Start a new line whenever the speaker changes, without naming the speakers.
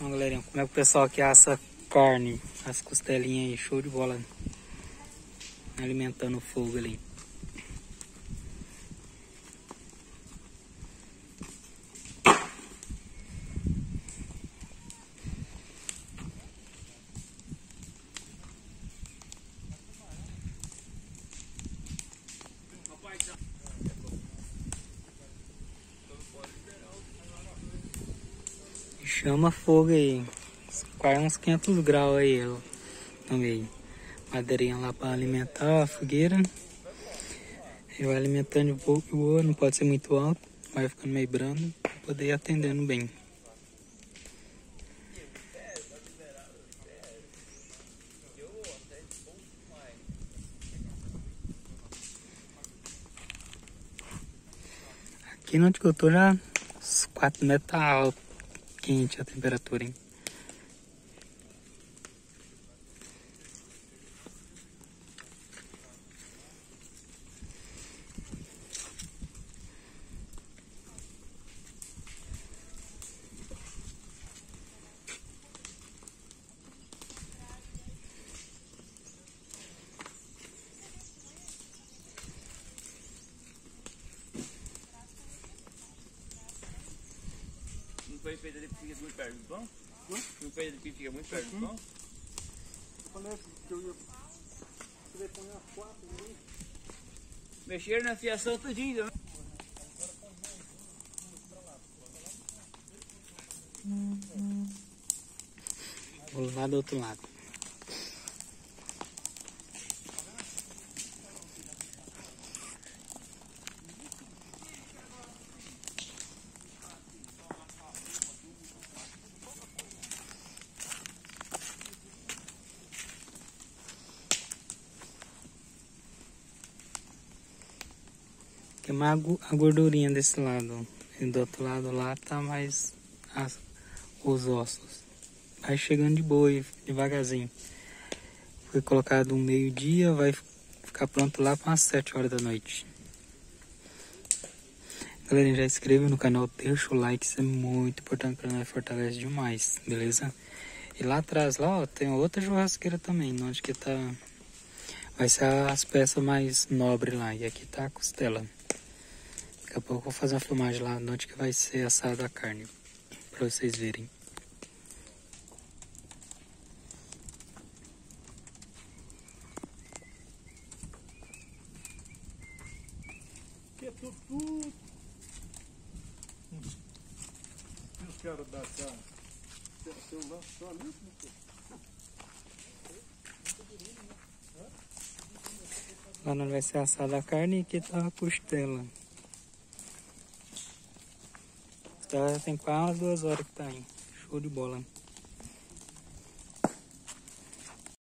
Então, galerinha, como é que o pessoal aqui assa carne, as costelinhas aí, show de bola. Alimentando o fogo ali. Chama fogo aí, quase uns 500 graus aí, ó, também. Madeirinha lá para alimentar a fogueira. Eu alimentando um pouco boa, não pode ser muito alto, vai ficando meio brando, para poder ir atendendo bem. Aqui onde que eu tô já, os 4 metros tá alto, quente a temperatura, hein.
Não foi feito ali porque fica muito perto do pão? Não fez ali porque fica muito perto do pão?
Eu falei que eu ia telefonar umas 4 ali.
Mexeram na fiação tudinho, né?
Vou lá do outro lado. Tem mais a gordurinha desse lado, e do outro lado lá tá mais os ossos. Vai chegando de boa e devagarzinho. Foi colocado um meio-dia, vai ficar pronto lá para umas 7 horas da noite. Galera, já inscreva no canal, deixa o like, isso é muito importante para nós, fortalece demais, beleza? E lá atrás, lá, ó, tem outra churrasqueira também, onde que tá... Vai ser as peças mais nobres lá, e aqui tá a costela. Daqui a pouco eu vou fazer uma filmagem lá, onde que vai ser assada a carne, para vocês verem.
Que é tudo. E os caras da casa? Celular só ali?
Lá não vai ser assada a carne e aqui tá a costela. Tá, tem quase 2 horas que tá aí. Show de bola.